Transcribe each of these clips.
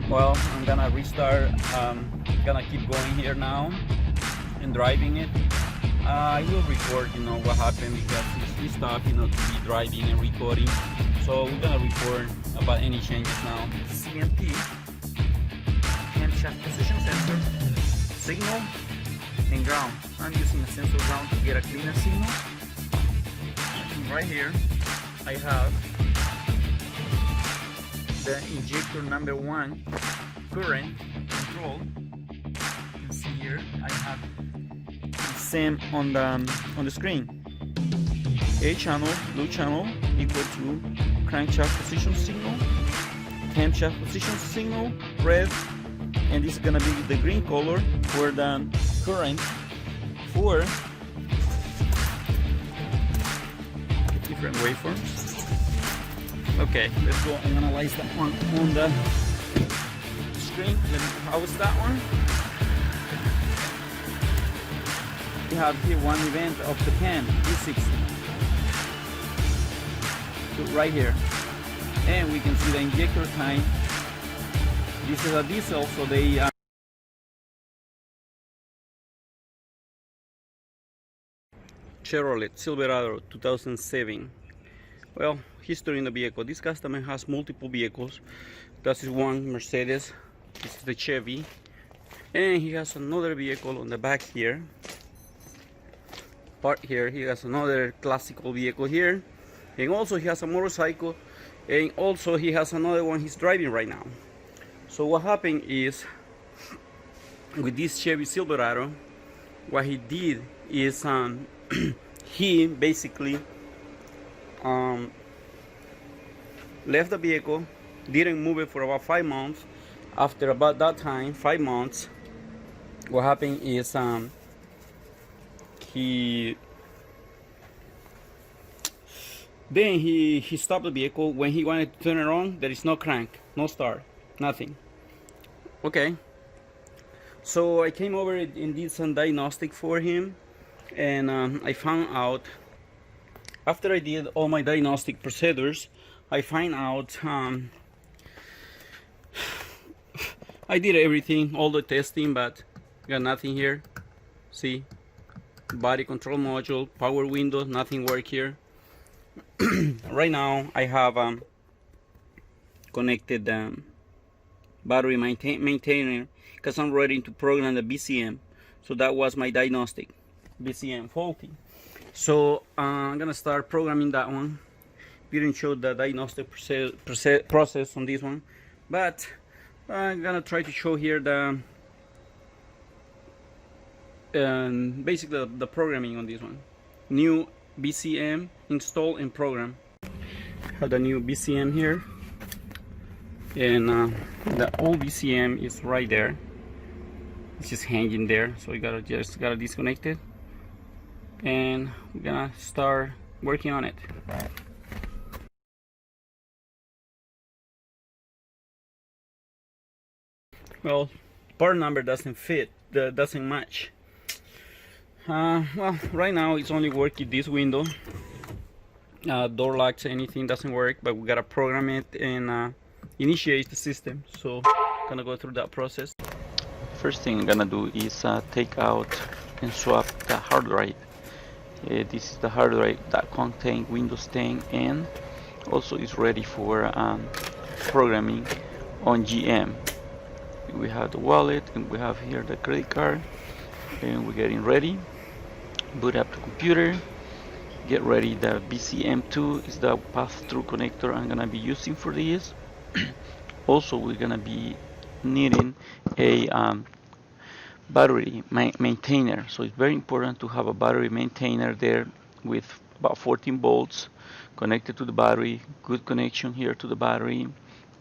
Well, I'm gonna restart. Gonna keep going here now and driving it. I will record, what happened because it's tough, to be driving and recording. So we're gonna record about any changes now. CMP, camshaft position sensor, signal, and ground. I'm using a sensor ground to get a cleaner signal. And right here, I have the injector number 1 current control. You can see here I have the same on the screen. A channel, blue channel, equal to crankshaft position signal, camshaft position signal, red, and this is gonna be the green color for the current for different waveforms. Okay, let's go and analyze that one on the screen. How is that one? We have here one event of the can E60 right here, and we can see the injector time. This is a diesel, so they Chevrolet Silverado 2007. Well, history in the vehicle. This customer has multiple vehicles. This is one Mercedes. This is the Chevy, and he has another vehicle on the back here. Part here, he has another classical vehicle here, and also he has a motorcycle, and also he has another one he's driving right now. So what happened is, with this Chevy Silverado, what he did is he basically left the vehicle, didn't move it for about 5 months. After about that time, 5 months, what happened is he stopped the vehicle. When he wanted to turn it on, there is no crank, no start, nothing. Okay, so I came over and did some diagnostic for him, and I found out, after I did all my diagnostic procedures, I find out I did everything, all the testing, but got nothing here. See, body control module, power window, nothing work here. Right now I have connected the battery maintainer because I'm ready to program the BCM. So that was my diagnostic, BCM faulty. So I'm gonna start programming that one. Didn't show the diagnostic process on this one, but I'm gonna try to show here the basically the programming on this one. New BCM install and program. Have the new BCM here, and the old BCM is right there. It's just hanging there, so you gotta disconnect it, and we're gonna start working on it. Well, part number doesn't fit, doesn't match. Well, right now it's only working this window. Door locks, anything doesn't work, but we gotta program it and initiate the system. So I'm gonna go through that process. First thing I'm gonna do is take out and swap the hard drive. This is the hard drive that contains Windows 10 and also is ready for programming on GM. We have the wallet, and we have here the credit card, and we're getting ready. Boot up the computer, get ready. The BCM2 is the pass-through connector I'm gonna be using for this. Also, we're gonna be needing a battery maintainer, so it's very important to have a battery maintainer there with about 14 volts connected to the battery, good connection here to the battery,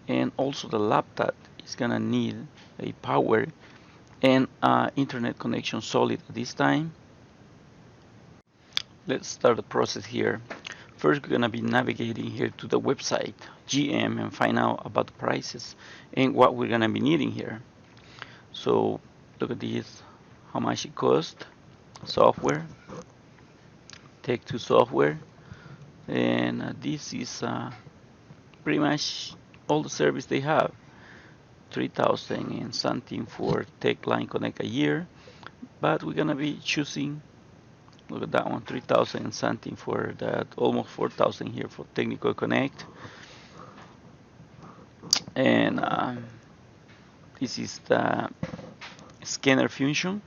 and also the laptop is gonna need a power and internet connection solid at this time. Let's start the process here. First, we're gonna be navigating here to the website GM and find out about the prices and what we're gonna be needing here. So look at this, how much it costs. Software, Take Two software, and this is pretty much all the service they have. 3,000 and something for tech line connect a year, but we're gonna be choosing, look at that one, 3,000 and something for that, almost 4,000 here for technical connect. And this is the scanner function,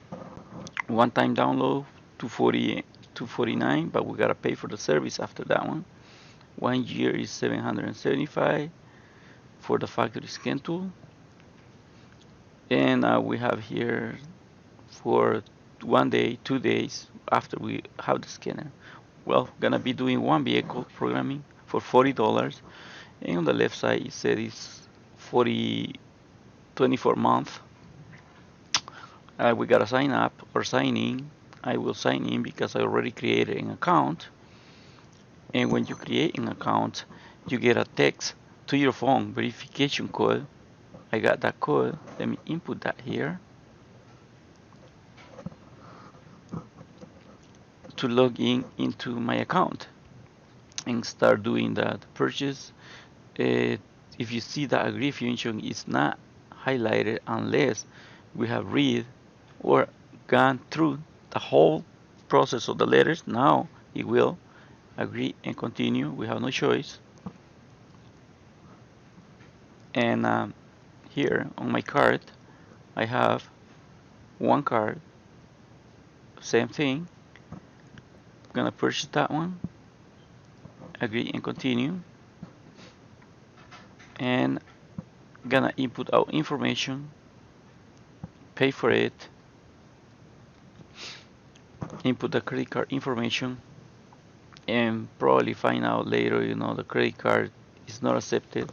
one-time download, 249, but we gotta pay for the service after that one. 1 year is 775 for the factory scan tool. And we have here for 1 day, 2 days after we have the scanner. Well, gonna be doing one vehicle programming for $40, and on the left side it said it's 24 month. We gotta sign up or sign in. I will sign in because I already created an account. And when you create an account, you get a text to your phone verification code. I got that code. Let me input that here to log in into my account and start doing the purchase. If you see the agree function is not highlighted unless we have read or gone through the whole process of the letters. Now it will agree and continue. We have no choice. And here on my card I have one card, same thing. I'm gonna purchase that one, agree and continue, and gonna input our information, pay for it, input the credit card information, and probably find out later, the credit card is not accepted.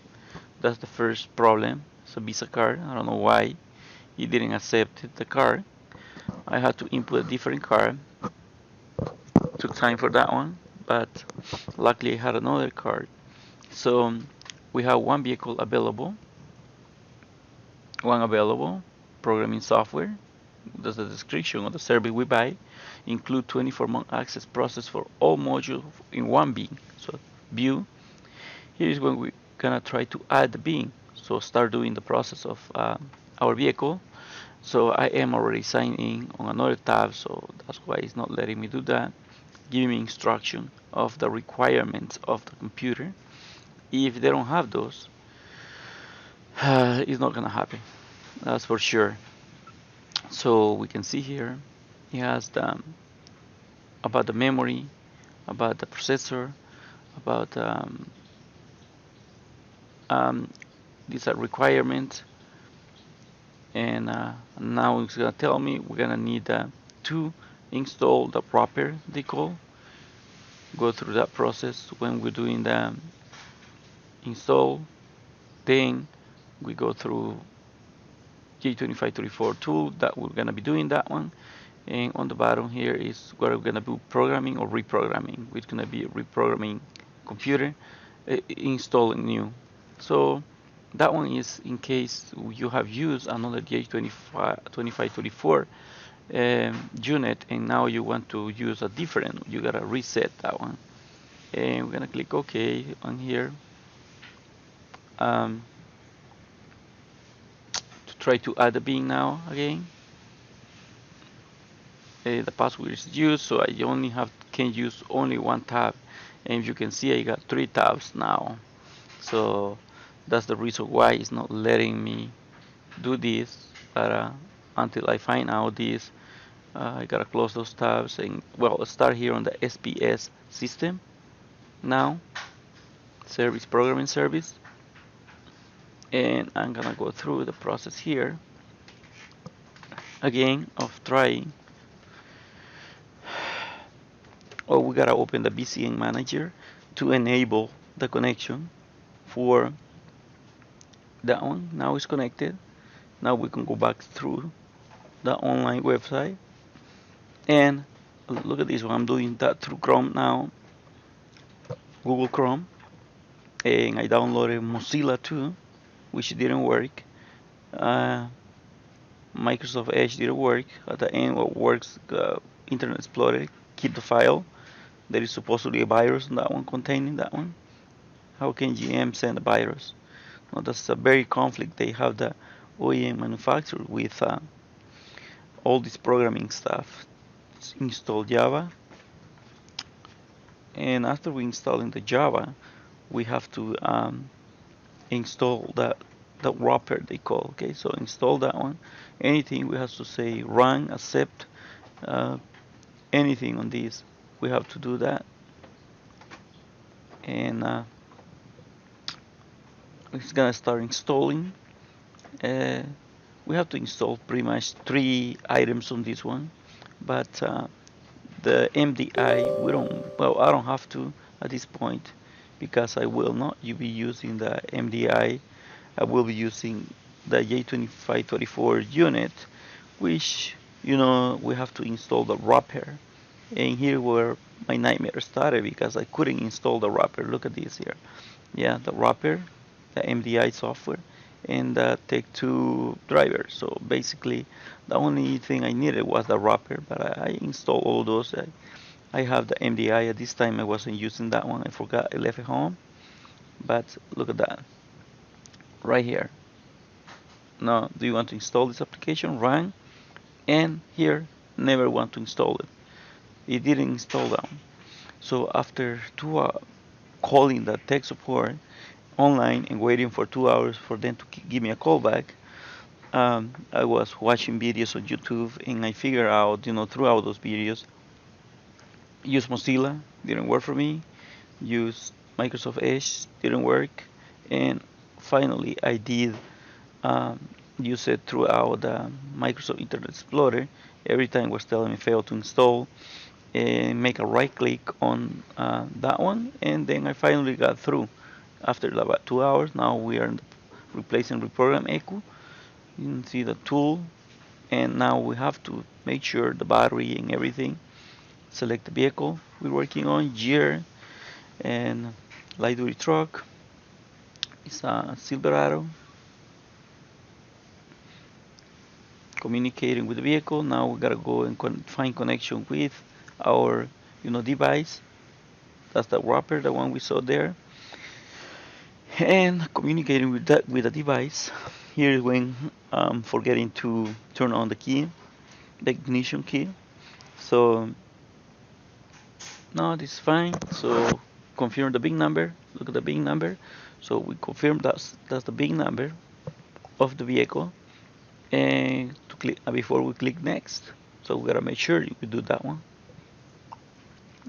That's the first problem. It's a Visa card. I don't know why he didn't accept the card. I had to input a different card. Took time for that one, but luckily I had another card. So we have one vehicle available, programming software. That's the description of the service we buy. Include 24-month access process for all modules in one bin. So view. Here is when we're gonna try to add the bin. So start doing the process of our vehicle. So I am already signed in on another tab, so that's why it's not letting me do that. Giving me instruction of the requirements of the computer. If they don't have those, it's not gonna happen. That's for sure. So we can see here it has about the memory, about the processor, about these are requirements, and now it's gonna tell me we're gonna need to install the proper decal. Go through that process when we're doing the install. Then we go through J2534 tool that we're gonna be doing that one. And on the bottom here is where we're gonna do programming or reprogramming. It's gonna be reprogramming computer, installing new. So that one is in case you have used another J2534 unit and now you want to use a different, you gotta reset that one. And we're gonna click OK on here. To try to add the bin now again. The password is used, so I only can use only one tab, and you can see I got 3 tabs now. So that's the reason why it's not letting me do this. But until I find out this, I gotta close those tabs and well, start here on the SPS system now, service, programming service, and I'm gonna go through the process here again of trying. Oh, we gotta open the Bcm manager to enable the connection for that one. Now it's connected. Now we can go back through the online website and look at this one. I'm doing that through Chrome now, Google Chrome, and I downloaded Mozilla too, which didn't work. Microsoft Edge didn't work. At the end, what works, Internet Explorer, keep the file. There is supposedly a virus on that one, containing that one. How can GM send a virus? No, that's a very conflict. They have the OEM manufacturer with all this programming stuff. Install Java, and after we installing the Java, we have to install that wrapper they call. Okay, so install that one. Anything we have to say run, accept, anything on this, we have to do that, and it's gonna start installing. We have to install pretty much 3 items on this one, but the MDI we don't. Well, I don't have to at this point because I will not be using the MDI. I will be using the J2524 unit, which we have to install the wrapper. And here where my nightmare started because I couldn't install the wrapper. Look at this here. Yeah, the wrapper, the MDI software, and the Tech2 driver. So basically, the only thing I needed was the wrapper, but I installed all those. I have the MDI. At this time, I wasn't using that one. I forgot. I left it home. But look at that. Right here. Now, do you want to install this application? Run. And here, never want to install it. It didn't install that one. So after calling the tech support online and waiting for 2 hours for them to give me a call back, I was watching videos on YouTube, and I figured out, throughout those videos, use Mozilla, didn't work for me, use Microsoft Edge, didn't work, and finally I did use it throughout the Microsoft Internet Explorer. Every time it was telling me fail to install, and make a right click on that one, and then I finally got through after about 2 hours. Now we are replacing reprogram echo. You can see the tool, and now we have to make sure the battery and everything. Select the vehicle we're working on, year, and light duty truck. It's a Silverado. Communicating with the vehicle. Now we gotta go and find connection with our device. That's the wrapper, the one we saw there, and communicating with the device. Here is when forgetting to turn on the key, the ignition key. So now this is fine. So confirm the big number. Look at the big number. So we confirm that's the big number of the vehicle, and to click before we click next. So we gotta make sure we do that one.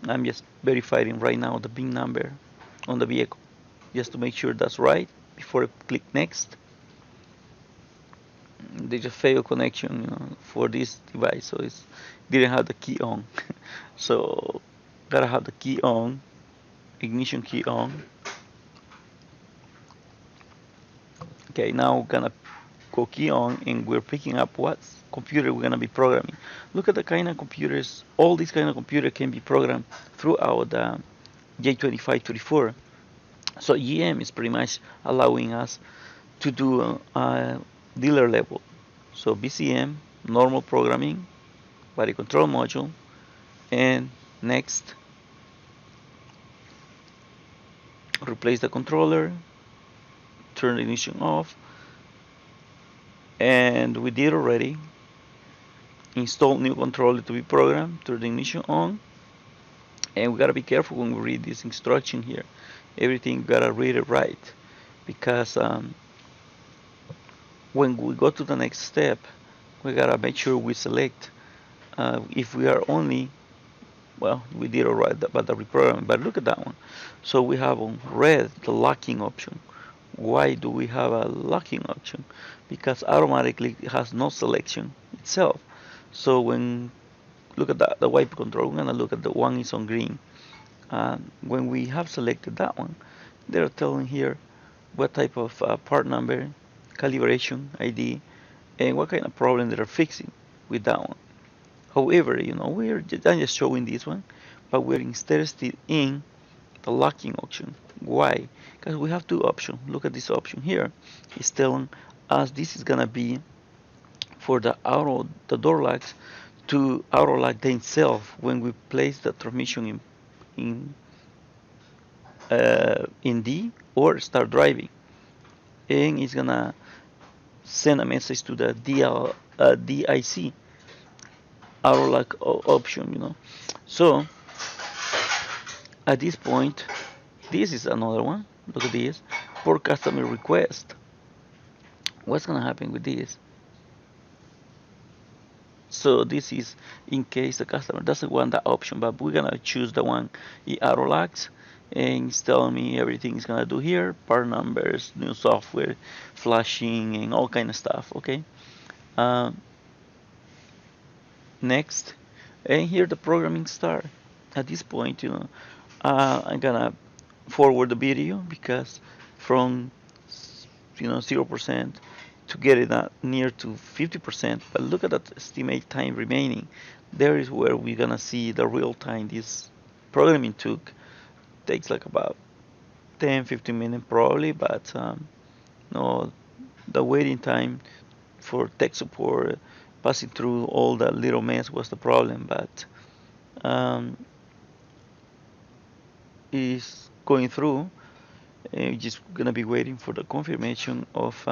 I'm just verifying right now the big number on the vehicle, just to make sure that's right before I click next. They just failed connection, for this device, so it didn't have the key on. So gotta have the key on, ignition key on. Okay, now we're gonna go key on, and we're picking up what computer we're gonna be programming. Look at the kind of computers. All these kind of computer can be programmed throughout the J2524. So GM is pretty much allowing us to do dealer level. So BCM, normal programming, body control module, and next, replace the controller, turn the ignition off, and we did already. Install new controller to be programmed, turn the ignition on, and we gotta be careful when we read this instruction here. Everything gotta read it right, because when we go to the next step, we gotta make sure we select if we are only, well, we did alright about the reprogramming, but look at that one. So we have on red the locking option. Why do we have a locking option? Because automatically it has no selection itself. So when look at the wipe control, we're gonna look at the one is on green. When we have selected that one, they're telling here what type of part number, calibration ID, and what kind of problem they're fixing with that one. However, I'm just showing this one, but we're interested in the locking option. Why? Because we have 2 options. Look at this option here. It's telling us this is gonna be for the door locks to auto lock themselves when we place the transmission in D or start driving, and it's gonna send a message to the DIC auto lock option, So at this point, this is another one. Look at this, for customer request. What's gonna happen with this? So this is in case the customer doesn't want that option, but we're gonna choose the one it auto locks, and it's telling me everything is gonna do here, part numbers, new software, flashing, and all kind of stuff. Okay. Next, and here the programming start. At this point, I'm gonna forward the video, because from 0% to get it near to 50%. But look at that estimate time remaining. There is where we're gonna see the real time this programming takes like about 10-15 minutes probably, but no, the waiting time for tech support passing through all that little mess was the problem. But is going through, and just gonna be waiting for the confirmation of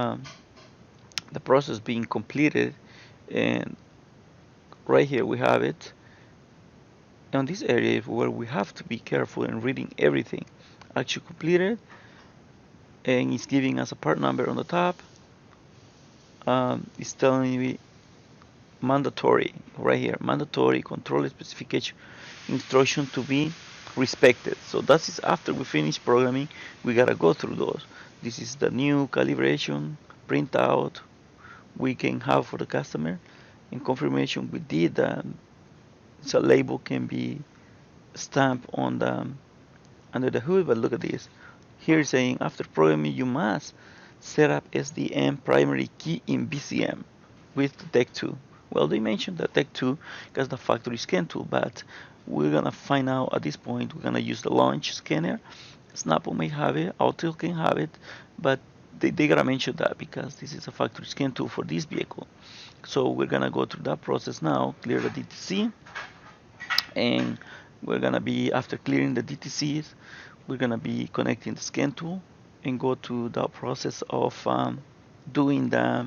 the process being completed. And right here we have it. On this area where we have to be careful in reading everything. Actually completed, and it's giving us a part number on the top. It's telling me mandatory right here, mandatory control specification instruction to be respected. So that is after we finish programming, we gotta go through those. This is the new calibration printout we can have for the customer. In confirmation we did, so label can be stamped on the under the hood. But look at this here, saying after programming you must set up SDM primary key in Bcm with the Tech 2. Well, they mentioned the Tech 2 because the factory scan tool, but we're gonna find out at this point. We're gonna use the launch scanner. Snapple may have it, Autel can have it, but they gotta mention that because this is a factory scan tool for this vehicle. So we're gonna go through that process now, clear the DTC, and we're gonna be, after clearing the DTCs, we're gonna be connecting the scan tool and go to the process of doing the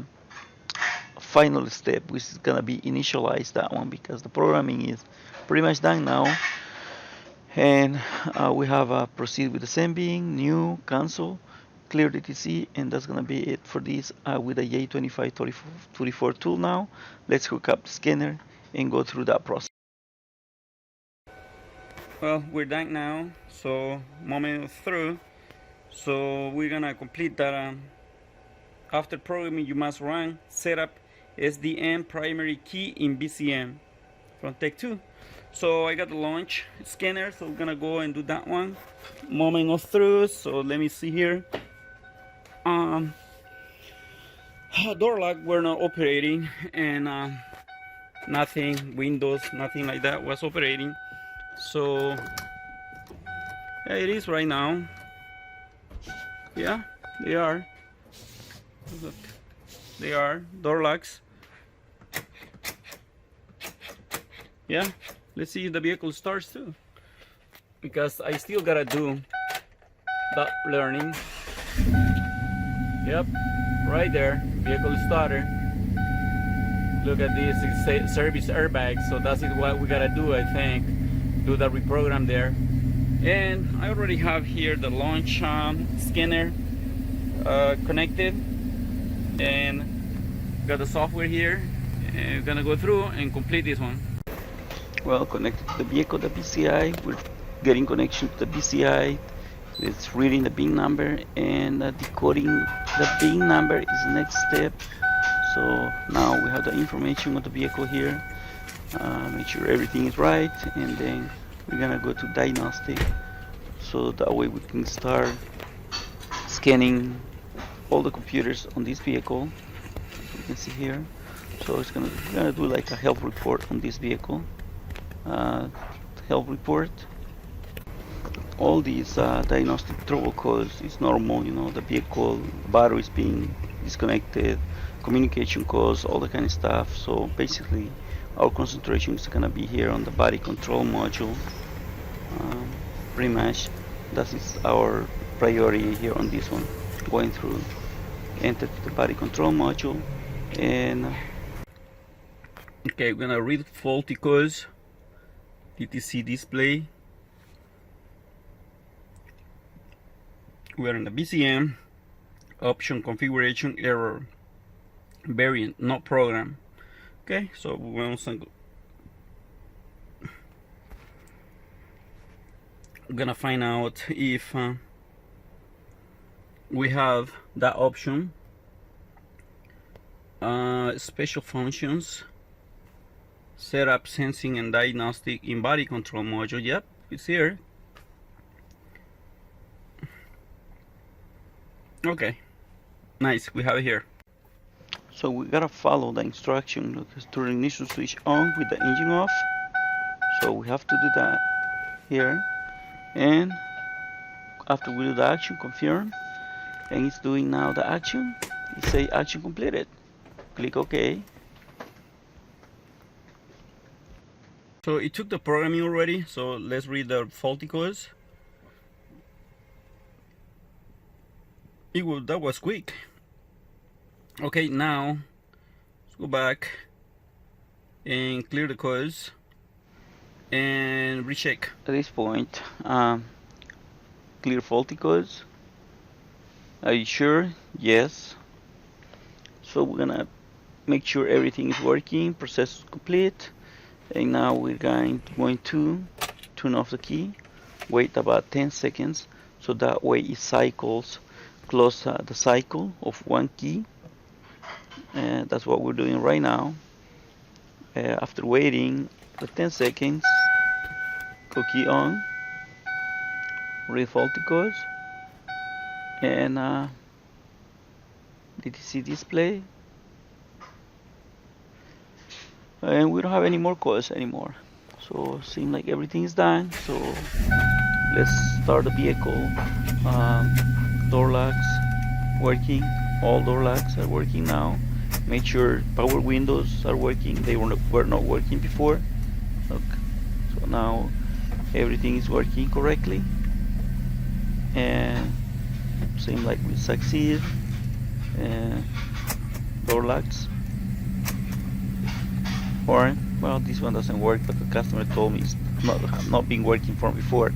final step, which is gonna be initialize that one, because the programming is pretty much done now. And we have proceed with the sending, new, cancel, clear DTC, and that's gonna be it for this with the J2524 tool. Now let's hook up the scanner and go through that process. Well, we're done now, so moment through. So we're gonna complete that. After programming you must run setup SDM primary key in Bcm from Tech 2. So I got the launch scanner, so we're gonna go and do that one. Moment of truth. So let me see here. Door lock were not operating, and nothing, windows, nothing like that was operating. So yeah, it is right now. Yeah, they are. Look, they are door locks. Yeah, let's see if the vehicle starts too, because I still gotta do that learning. Yep, right there, vehicle starter. Look at this, it's service airbag, so that's what we gotta do, I think. Do the reprogram there. And I already have here the launch scanner connected, and got the software here, and we're gonna go through and complete this one. Well, connected to the vehicle, the BCI, we're getting connection to the BCI. It's reading the VIN number and decoding the VIN number is the next step. So now we have the information of the vehicle here. Make sure everything is right, and then we're gonna go to diagnostic, so that way we can start scanning all the computers on this vehicle. You can see here. So we're gonna do like a health report on this vehicle. Health report. All these diagnostic trouble codes is normal, the vehicle battery is being disconnected, communication codes, all that kind of stuff. So basically our concentration is gonna be here on the body control module. Pretty much that is our priority here on this one, going through enter to the body control module, and okay, we're gonna read faulty codes, DTC display. We're in the BCM, option configuration error, variant not program. Okay, so we're gonna find out if we have that option. Special functions, setup, sensing and diagnostic in body control module. Yep, it's here. Okay, nice, we have it here. so we gotta follow the instruction to turn ignition switch on with the engine off. So we have to do that here, and after we do the action, confirm, and it's doing now the action. It say action completed. Click OK. So it took the programming already, so let's read the faulty codes. That was quick. Okay, now let's go back and clear the codes and recheck. At this point, clear faulty codes. Are you sure? Yes. So we're gonna make sure everything is working, process is complete, and now we're going to turn off the key, wait about 10 seconds, so that way it cycles, close the cycle of one key, and that's what we're doing right now. After waiting the 10 seconds, go key on, read faulty codes, and DTC display, and we don't have any more codes anymore, so it seems like everything is done. So let's start the vehicle. Door locks working, all door locks are working now. Make sure power windows are working, they were not working before. Look, so now everything is working correctly, and seems like we succeed. Door locks, or well, this one doesn't work, but the customer told me it's not been working from before.